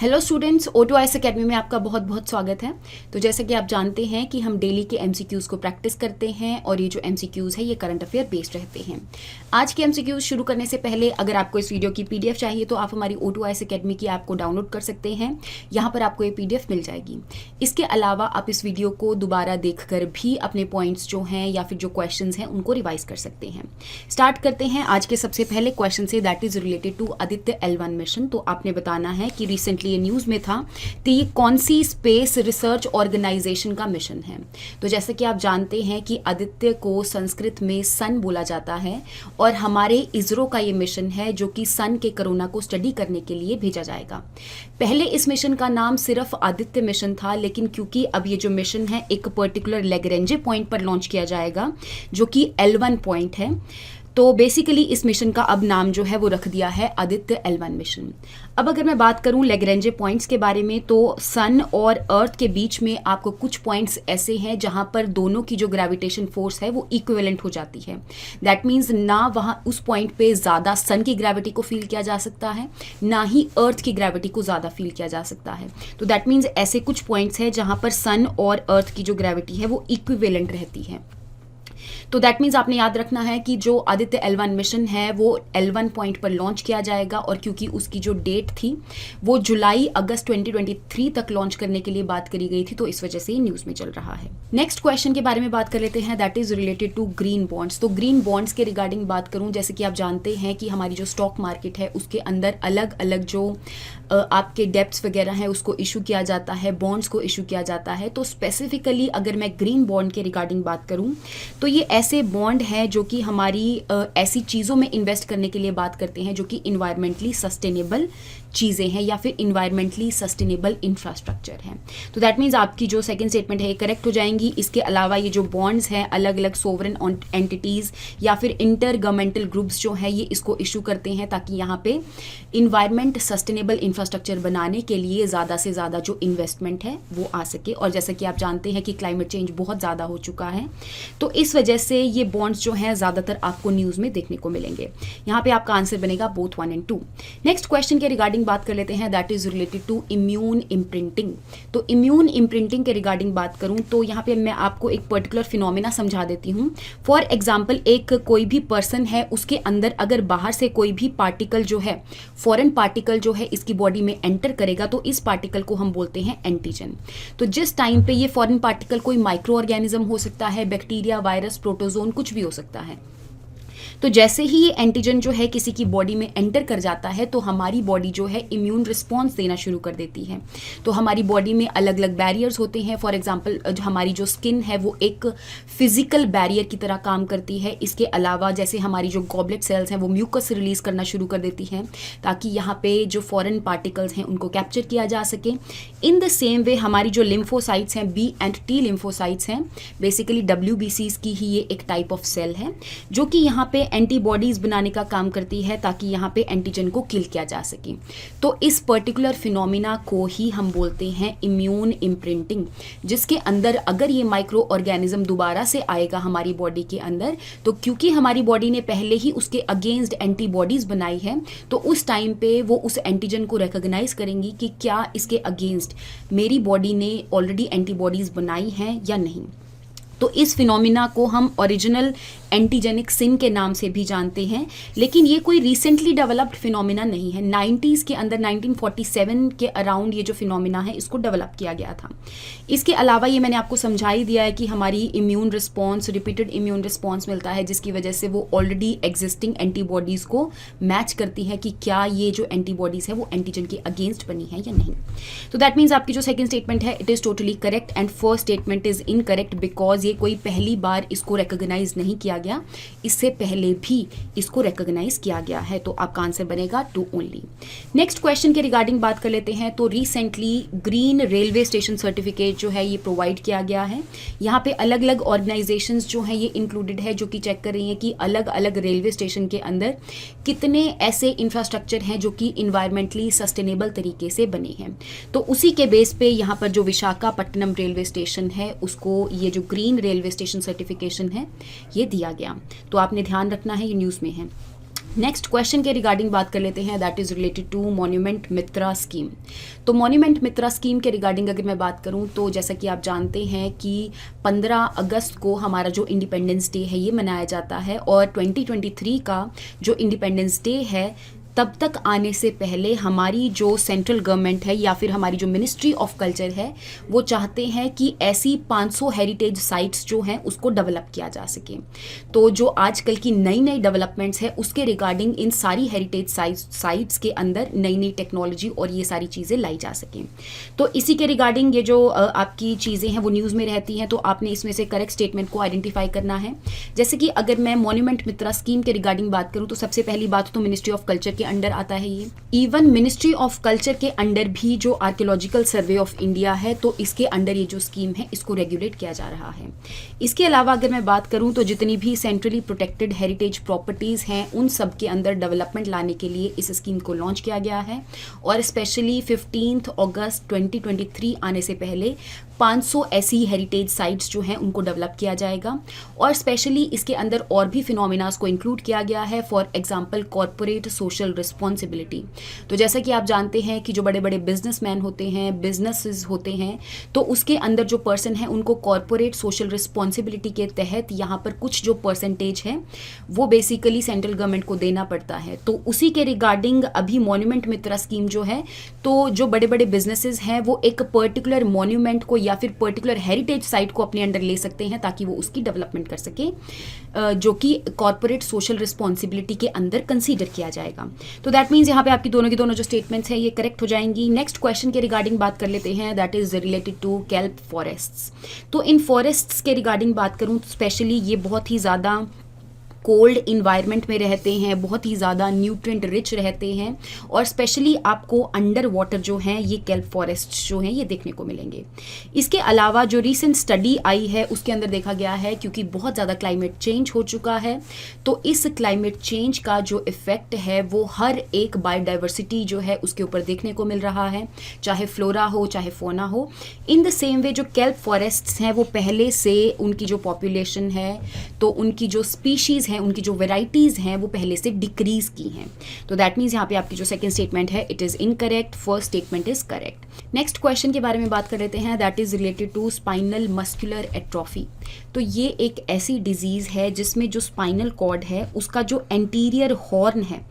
Hello students, O2IS academy में आपका बहुत बहुत स्वागत है। तो जैसा कि आप जानते हैं कि हम डेली के एमसीक्यूज़ को प्रैक्टिस करते हैं और ये जो एमसीक्यूज़ है ये करंट अफेयर बेस्ड रहते हैं। आज के एमसीक्यूज़ शुरू करने से पहले अगर आपको इस वीडियो की पीडीएफ चाहिए तो आप हमारी O2IS एकेडमी की ऐप को डाउनलोड कर सकते हैं। यहाँ पर आपको ये पीडीएफ मिल जाएगी। इसके अलावा आप इस वीडियो को दोबारा देख कर भी अपने पॉइंट्स जो हैं या फिर जो क्वेश्चन हैं उनको रिवाइज कर सकते हैं। स्टार्ट करते हैं आज के सबसे पहले क्वेश्चन से, that is related to Aditya L1 mission. तो आपने बताना है कि रिसेंटली ये न्यूज़ में था तो ये कौन सी स्पेस रिसर्च ऑर्गेनाइजेशन का मिशन है। तो जैसे कि आप जानते हैं कि आदित्य को संस्कृत में सन बोला जाता है और हमारे इसरो का ये मिशन है जो कि सन के कोरोना को स्टडी करने के लिए भेजा जाएगा। पहले इस मिशन का नाम सिर्फ आदित्य मिशन था, लेकिन क्योंकि अब ये जो मिशन है एक पर्टिकुलर लैग्रेंजे पॉइंट पर लॉन्च किया जाएगा जो कि L1 पॉइंट है, तो बेसिकली इस मिशन का अब नाम जो है वो रख दिया है आदित्य L1 मिशन। अब अगर मैं बात करूं लैग्रेंजे पॉइंट्स के बारे में, तो सन और अर्थ के बीच में आपको कुछ पॉइंट्स ऐसे हैं जहां पर दोनों की जो ग्रेविटेशन फोर्स है वो इक्विवेलेंट हो जाती है। दैट मीन्स ना वहां उस पॉइंट पे ज़्यादा सन की ग्रेविटी को फील किया जा सकता है, ना ही अर्थ की ग्रेविटी को ज़्यादा फील किया जा सकता है। तो दैट मीन्स ऐसे कुछ पॉइंट्स हैं जहां पर सन और अर्थ की जो ग्रेविटी है वो इक्विवेलेंट रहती है। तो दैट मीन्स आपने याद रखना है कि जो आदित्य L1 मिशन है वो L1 पॉइंट पर लॉन्च किया जाएगा, और क्योंकि उसकी जो डेट थी वो जुलाई अगस्त 2023 तक लॉन्च करने के लिए बात करी गई थी, तो इस वजह से ही न्यूज़ में चल रहा है। नेक्स्ट क्वेश्चन के बारे में बात कर लेते हैं, that is related to green bonds. तो ग्रीन बॉन्ड्स के रिगार्डिंग बात करूं, जैसे कि आप जानते हैं कि हमारी जो स्टॉक मार्केट है उसके अंदर अलग अलग जो आपके डेप्ट्स वगैरह हैं उसको इशू किया जाता है, बॉन्ड्स को इशू किया जाता है। तो स्पेसिफिकली अगर मैं ग्रीन बॉन्ड के रिगार्डिंग बात करूं तो ये ऐसे बॉन्ड हैं जो कि हमारी ऐसी चीज़ों में इन्वेस्ट करने के लिए बात करते हैं जो कि इन्वायरमेंटली सस्टेनेबल चीज़ें हैं या फिर इन्वायरमेंटली सस्टेनेबल इंफ्रास्ट्रक्चर है। तो दैट मीन्स आपकी जो सेकंड स्टेटमेंट है ये करेक्ट हो जाएंगी। इसके अलावा ये जो बॉन्ड्स हैं अलग अलग सोवरेन एंटिटीज़ या फिर इंटर गवर्नमेंटल ग्रुप्स जो हैं ये इसको इशू करते हैं ताकि यहाँ पे इन्वायरमेंट सस्टेनेबल इंफ्रास्ट्रक्चर बनाने के लिए ज़्यादा से ज़्यादा जो इन्वेस्टमेंट है वो आ सके। और जैसा कि आप जानते हैं कि क्लाइमेट चेंज बहुत ज़्यादा हो चुका है, तो इस वजह से ये बॉन्ड्स जो हैं ज़्यादातर आपको न्यूज़ में देखने को मिलेंगे। यहाँ पे आपका आंसर बनेगा बोथ 1 और 2। नेक्स्ट क्वेश्चन के रिगार्डिंग बात कर लेते हैं, that is related to immune imprinting. तो इम्यून इम्प्रिंटिंग के रिगार्डिंग बात करूं तो यहाँ पे मैं आपको एक पर्टिकुलर फिनोमिना समझा देती हूँ। फॉर एग्जाम्पल, एक कोई भी पर्सन है उसके अंदर अगर बाहर से कोई भी पार्टिकल जो है, फॉरेन पार्टिकल जो है इसकी बॉडी में एंटर करेगा तो इस पार्टिकल को हम बोलते हैं एंटीजन। तो जिस टाइम पे ये फॉरेन पार्टिकल कोई माइक्रो ऑर्गेनिज्म हो सकता है, बैक्टीरिया, वायरस, प्रोटोजोन, कुछ भी हो सकता है, तो जैसे ही ये एंटीजन जो है किसी की बॉडी में एंटर कर जाता है तो हमारी बॉडी जो है इम्यून रिस्पॉन्स देना शुरू कर देती है। तो हमारी बॉडी में अलग अलग बैरियर्स होते हैं। फॉर एग्जांपल, हमारी जो स्किन है वो एक फिजिकल बैरियर की तरह काम करती है। इसके अलावा जैसे हमारी जो गॉबलेट सेल्स हैं वो म्यूकस रिलीज करना शुरू कर देती हैं ताकि यहाँ पे जो फॉरेन पार्टिकल्स हैं उनको कैप्चर किया जा सके। इन द सेम वे हमारी जो लिम्फोसाइट्स हैं, B एंड T लिम्फोसाइट्स हैं, बेसिकली WBCs की ही ये एक टाइप ऑफ सेल है जो कि यहाँ पे एंटीबॉडीज बनाने का काम करती है ताकि यहाँ पे एंटीजन को किल किया जा सके। तो इस पर्टिकुलर फिनोमिना को ही हम बोलते हैं इम्यून इम्प्रिंटिंग, जिसके अंदर अगर ये माइक्रो ऑर्गेनिज्म दोबारा से आएगा हमारी बॉडी के अंदर, तो क्योंकि हमारी बॉडी ने पहले ही उसके अगेंस्ट एंटीबॉडीज बनाई है तो उस टाइम पे वो उस एंटीजन को रिकॉग्नाइज करेंगी कि क्या इसके अगेंस्ट मेरी बॉडी ने ऑलरेडी एंटीबॉडीज बनाई हैं या नहीं। तो इस फिनोमिना को हम ओरिजिनल एंटीजेनिक सिन के नाम से भी जानते हैं, लेकिन ये कोई रिसेंटली डेवलप्ड फिनोमिना नहीं है। 90s के अंदर 1947 के अराउंड ये जो फिनोमिना है इसको डेवलप किया गया था। इसके अलावा ये मैंने आपको समझा ही दिया है कि हमारी immune response, repeated immune response मिलता है जिसकी वजह से वो ऑलरेडी एग्जिस्टिंग एंटीबॉडीज़ को मैच करती है कि क्या ये जो एंटीबॉडीज़ है वो एंटीजन के अगेंस्ट बनी है या नहीं। तो दैट मीन्स आपकी जो सेकेंड स्टेटमेंट है it is totally correct and first statement is incorrect because ये कोई पहली बार इसको रिकॉग्नाइज नहीं किया गया, इससे पहले भी इसको रिकॉग्नाइज किया गया है। तो आपका आंसर बनेगा 2 ओनली। नेक्स्ट क्वेश्चन के रिगार्डिंग बात कर लेते हैं, तो recently green railway station certificate जो है ये प्रोवाइड किया गया है। यहाँ पे अलग अलग ऑर्गेनाइजेशंस जो हैं ये इंक्लूडेड है जो कि चेक कर रही हैं कि अलग अलग रेलवे स्टेशन के अंदर कितने ऐसे इंफ्रास्ट्रक्चर हैं जो कि इन्वायरमेंटली सस्टेनेबल तरीके से बने हैं। तो उसी के बेस पे यहाँ पर जो विशाखापट्टनम रेलवे स्टेशन है उसको ये जो ग्रीन रेलवे स्टेशन सर्टिफिकेशन है ये दिया गया। तो आपने ध्यान रखना है, ये न्यूज़ में है। नेक्स्ट क्वेश्चन के रिगार्डिंग बात कर लेते हैं, that is related to monument Mitra scheme. तो मॉन्यूमेंट मित्रा स्कीम के रिगार्डिंग अगर मैं बात करूं तो जैसा कि आप जानते हैं कि 15 अगस्त को हमारा जो इंडिपेंडेंस डे है ये मनाया जाता है, और 2023 का जो इंडिपेंडेंस डे है तब तक आने से पहले हमारी जो सेंट्रल गवर्नमेंट है या फिर हमारी जो मिनिस्ट्री ऑफ कल्चर है वो चाहते हैं कि ऐसी 500 हेरिटेज साइट्स जो हैं उसको डेवलप किया जा सके। तो जो आजकल की नई नई डेवलपमेंट्स है उसके रिगार्डिंग इन सारी हेरिटेज साइट्स के अंदर नई नई टेक्नोलॉजी और ये सारी चीज़ें लाई जा सकें। तो इसी के रिगार्डिंग ये जो आपकी चीज़ें हैं वो न्यूज़ में रहती हैं, तो आपने इसमें से करेक्ट स्टेटमेंट को आइडेंटिफाई करना है। जैसे कि अगर मैं मॉन्यूमेंट मित्रा स्कीम के रिगार्डिंग बात करूँ तो सबसे पहली बात तो मिनिस्ट्री ऑफ कल्चर के अंडर आता है ये। इवन मिनिस्ट्री ऑफ कल्चर के अंडर भी जो आर्कियोलॉजिकल सर्वे ऑफ इंडिया है तो इसके अंडर ये जो स्कीम है इसको रेगुलेट किया जा रहा है। इसके अलावा अगर मैं बात करूं तो जितनी भी सेंट्रली प्रोटेक्टेड हेरिटेज प्रॉपर्टीज़ हैं उन सब के अंदर डेवलपमेंट लाने के लिए इस स्कीम को लॉन्च किया गया है, और स्पेशली 15 अगस्त 2023 आने से पहले 500 ऐसी हेरिटेज साइट्स जो हैं उनको डेवलप किया जाएगा। और स्पेशली इसके अंदर और भी फिनोमिनास को इंक्लूड किया गया है, for example corporate social responsibility. तो जैसा कि आप जानते हैं कि जो बड़े बड़े बिजनेसमैन होते हैं, बिजनेसेस होते हैं, तो उसके अंदर जो पर्सन है उनको कॉर्पोरेट सोशल रिस्पॉन्सिबिलिटी के तहत यहाँ पर कुछ जो परसेंटेज है वो बेसिकली सेंट्रल गवर्नमेंट को देना पड़ता है। तो उसी के रिगार्डिंग अभी मॉन्यूमेंट मित्रा स्कीम जो है, तो जो बड़े बड़े बिजनेसेस हैं वो एक पर्टिकुलर मॉन्यूमेंट को या फिर पर्टिकुलर हेरिटेज साइट को अपने अंडर ले सकते हैं ताकि वो उसकी डेवलपमेंट कर सके, जो कि कॉर्पोरेट सोशल रिस्पॉन्सिबिलिटी के अंदर कंसीडर किया जाएगा। तो दैट मीन्स यहाँ पे आपकी दोनों की दोनों जो स्टेटमेंट्स हैं ये करेक्ट हो जाएंगी। नेक्स्ट क्वेश्चन के रिगार्डिंग बात कर लेते हैं, that is related to kelp forests. तो इन फॉरेस्ट्स के रिगार्डिंग बात करूँ तो स्पेशली ये बहुत ही ज़्यादा कोल्ड इन्वायरमेंट में रहते हैं, बहुत ही ज़्यादा न्यूट्रिएंट रिच रहते हैं, और स्पेशली आपको अंडर वाटर जो हैं ये केल्प फॉरेस्ट जो हैं ये देखने को मिलेंगे। इसके अलावा जो रीसेंट स्टडी आई है उसके अंदर देखा गया है क्योंकि बहुत ज़्यादा क्लाइमेट चेंज हो चुका है, तो इस क्लाइमेट चेंज का जो इफ़ेक्ट है वो हर एक बायोडाइवर्सिटी जो है उसके ऊपर देखने को मिल रहा है, चाहे फ्लोरा हो चाहे फोना हो। इन द सेम वे जो केल्प फॉरेस्ट्स हैं वो पहले से उनकी जो पॉपुलेशन है तो उनकी जो स्पीशीज़ हैं, उनकी जो वेराइटीज़ हैं वो पहले से डिक्रीज की हैं। तो दैट मीन्स यहाँ पे आपकी जो सेकंड स्टेटमेंट है it is incorrect, first statement is correct. Next question के बारे में बात कर लेते हैं, that is related to spinal muscular atrophy. तो ये एक ऐसी डिजीज़ है जिसमें जो स्पाइनल कॉर्ड है उसका जो एंटीरियर हॉर्न है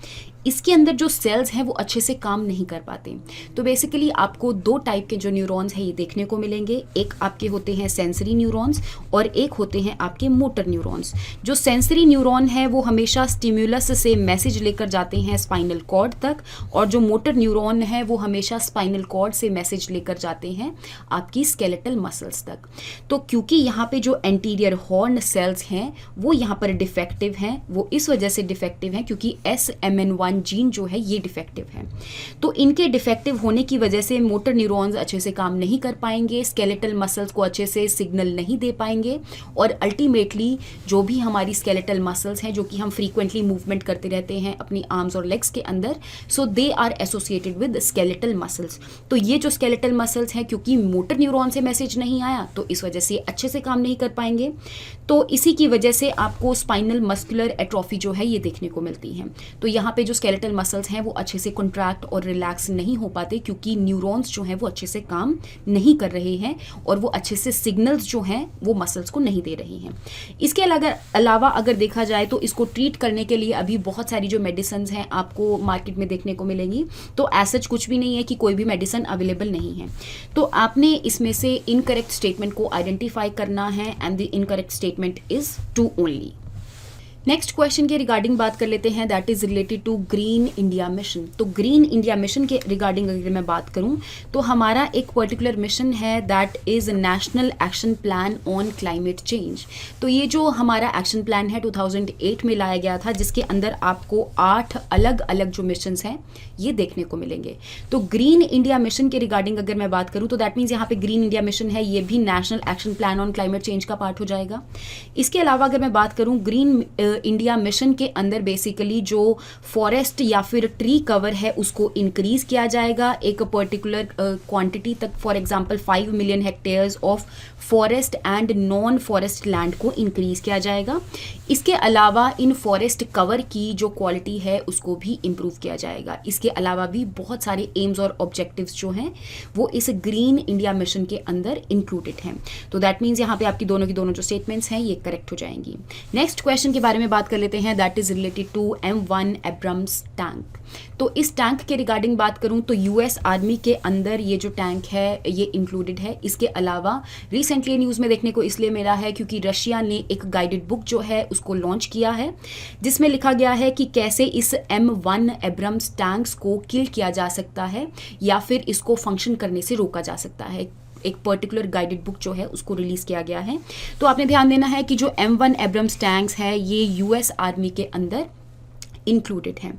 इसके अंदर जो सेल्स हैं वो अच्छे से काम नहीं कर पाते। तो बेसिकली आपको दो टाइप के जो न्यूरॉन्स हैं ये देखने को मिलेंगे, एक आपके होते हैं सेंसरी न्यूरॉन्स और एक होते हैं आपके मोटर न्यूरॉन्स। जो सेंसरी न्यूरॉन है वो हमेशा स्टिम्युलस से मैसेज लेकर जाते हैं स्पाइनल कॉर्ड तक, और जो मोटर न्यूरॉन है वो हमेशा स्पाइनल कॉर्ड से मैसेज लेकर जाते हैं आपकी स्केलेटल मसल्स तक। तो क्योंकि यहाँ पे जो एंटीरियर हॉर्न सेल्स हैं वो यहाँ पर डिफेक्टिव हैं, वो इस वजह से डिफेक्टिव हैं क्योंकि SMN1 जीन जो है ये डिफेक्टिव है। तो इनके डिफेक्टिव होने की वजह से मोटर न्यूरॉन्स अच्छे से काम नहीं कर पाएंगे, स्केलेटल मसल्स को अच्छे से सिग्नल नहीं दे पाएंगे, और अल्टीमेटली जो भी हमारी स्केलेटल मसल्स हैं जो कि हम फ्रीक्वेंटली मूवमेंट करते रहते हैं अपनी आर्म्स और लेग्स के अंदर, so they are associated with skeletal muscles. तो ये जो स्केलेटल मसल्स हैं क्योंकि मोटर न्यूरॉन से मैसेज नहीं आया तो इस वजह से अच्छे से काम नहीं कर पाएंगे। तो इसी की वजह से आपको स्पाइनल मस्कुलर एट्रोफी जो है ये देखने को मिलती है। तो यहाँ पे जो स्केलेटल मसल्स हैं वो अच्छे से कॉन्ट्रैक्ट और रिलैक्स नहीं हो पाते क्योंकि न्यूरॉन्स जो हैं वो अच्छे से काम नहीं कर रहे हैं और वो अच्छे से सिग्नल्स जो हैं वो मसल्स को नहीं दे रही हैं। इसके अलावा अगर देखा जाए तो इसको ट्रीट करने के लिए अभी बहुत सारी जो मेडिसिन हैं आपको मार्केट में देखने को मिलेंगी। तो ऐसा कुछ भी नहीं है कि कोई भी मेडिसिन अवेलेबल नहीं है। तो आपने इसमें से इनकरेक्ट स्टेटमेंट को आइडेंटिफाई करना है, and the incorrect statement is 2 only. Next question के रिगार्डिंग बात कर लेते हैं, that is related to green India mission. तो ग्रीन इंडिया मिशन के रिगार्डिंग अगर मैं बात करूं तो हमारा एक पर्टिकुलर मिशन है that is national action plan on climate change. तो ये जो हमारा एक्शन प्लान है 2008 में लाया गया था, जिसके अंदर आपको 8 अलग अलग जो मिशंस हैं ये देखने को मिलेंगे। तो ग्रीन इंडिया मिशन के रिगार्डिंग अगर मैं बात करूं तो दैट मीन्स यहाँ पे ग्रीन इंडिया मिशन है ये भी national action plan on climate change का पार्ट हो जाएगा। इसके अलावा अगर मैं बात करूं इंडिया मिशन के अंदर बेसिकली जो फॉरेस्ट या फिर ट्री कवर है उसको इंक्रीज किया जाएगा एक पर्टिकुलर क्वांटिटी तक, for example 5 million hectares of forest and non forest land को इंक्रीज किया जाएगा। इसके अलावा इन फॉरेस्ट कवर की जो क्वालिटी है उसको भी इम्प्रूव किया जाएगा। इसके अलावा भी बहुत सारे एम्स और ऑब्जेक्टिव्स जो हैं वो इस ग्रीन इंडिया मिशन के अंदर इंक्लूडेड हैं। तो दैट मीन्स यहाँ पे आपकी दोनों की दोनों जो स्टेटमेंट्स हैं ये करेक्ट हो जाएंगी। नेक्स्ट क्वेश्चन के बारे में बात कर लेते हैं, that is related to M1 Abrams tank. तो इस टैंक के रिगार्डिंग बात करूं तो यूएस आर्मी के अंदर ये जो टैंक है ये इंक्लूडेड है। इसके अलावा रिसेंटली न्यूज़ में देखने को इसलिए मिला है क्योंकि रशिया ने एक गाइडेड बुक जो है उसको लॉन्च किया है जिसमें लिखा गया है कि कैसे इस M1 एब्रम्स टैंक्स को किल किया जा सकता है या फिर इसको फंक्शन करने से रोका जा सकता है। एक पर्टिकुलर गाइडेड बुक जो है उसको रिलीज किया गया है। तो आपने ध्यान देना है कि जो M1 एब्रम्स टैंक्स है ये यूएस आर्मी के अंदर इंक्लूडेड है।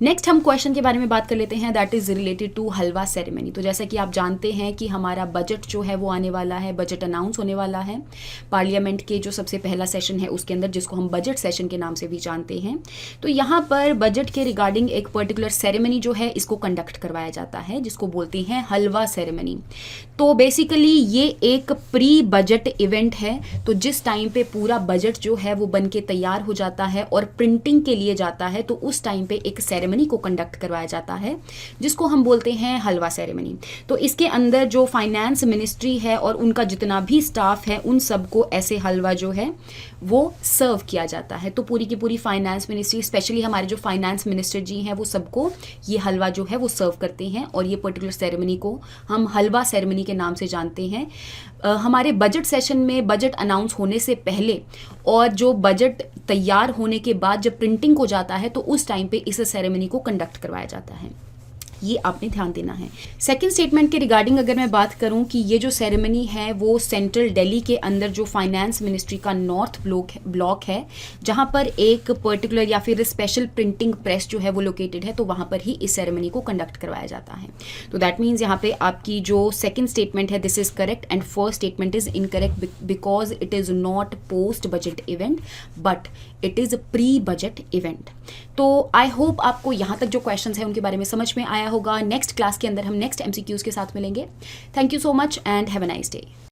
नेक्स्ट हम क्वेश्चन के बारे में बात कर लेते हैं, that is related to halwa ceremony. तो जैसा कि आप जानते हैं कि हमारा बजट जो है वो आने वाला है, बजट अनाउंस होने वाला है पार्लियामेंट के जो सबसे पहला सेशन है उसके अंदर, जिसको हम बजट सेशन के नाम से भी जानते हैं। तो यहाँ पर बजट के रिगार्डिंग एक पर्टिकुलर सेरेमनी जो है इसको कंडक्ट करवाया जाता है जिसको बोलते हैं हलवा सेरेमनी। तो बेसिकली ये एक प्री बजट इवेंट है। तो जिस टाइम पे पूरा बजट जो है वो बन के तैयार हो जाता है और प्रिंटिंग के लिए जाता है तो उस टाइम पे एक सेरेमनी को कंडक्ट करवाया जाता है जिसको हम बोलते हैं हलवा सेरेमनी। तो इसके अंदर जो फाइनेंस मिनिस्ट्री है और उनका जितना भी स्टाफ है उन सबको ऐसे हलवा जो है वो सर्व किया जाता है। तो पूरी की पूरी फाइनेंस मिनिस्ट्री, स्पेशली हमारे जो फाइनेंस मिनिस्टर जी हैं वो सबको ये हलवा जो है वो सर्व करते हैं और ये पर्टिकुलर सेरेमनी को हम हलवा सेरेमनी के नाम से जानते हैं। हमारे बजट सेशन में बजट अनाउंस होने से पहले और जो बजट तैयार होने के बाद जब प्रिंटिंग हो जाता है तो उस टाइम पे इस सेरेमनी को कंडक्ट करवाया जाता है। ये आपने ध्यान देना है। सेकंड स्टेटमेंट के रिगार्डिंग अगर मैं बात करूं कि ये जो सेरेमनी है वो सेंट्रल दिल्ली के अंदर जो फाइनेंस मिनिस्ट्री का नॉर्थ ब्लॉक है जहां पर एक पर्टिकुलर या फिर स्पेशल प्रिंटिंग प्रेस जो है वो लोकेटेड है, तो वहां पर ही इस सेरेमनी को कंडक्ट करवाया जाता है। तो दैट मीन्स यहाँ पे आपकी जो सेकेंड स्टेटमेंट है this is correct and first statement is incorrect because it is not post budget event but it is pre budget event. तो आई होप आपको यहाँ तक जो क्वेश्चंस हैं उनके बारे में समझ में आया होगा। नेक्स्ट क्लास के अंदर हम नेक्स्ट MCQs के साथ मिलेंगे। Thank you so much and have a nice day.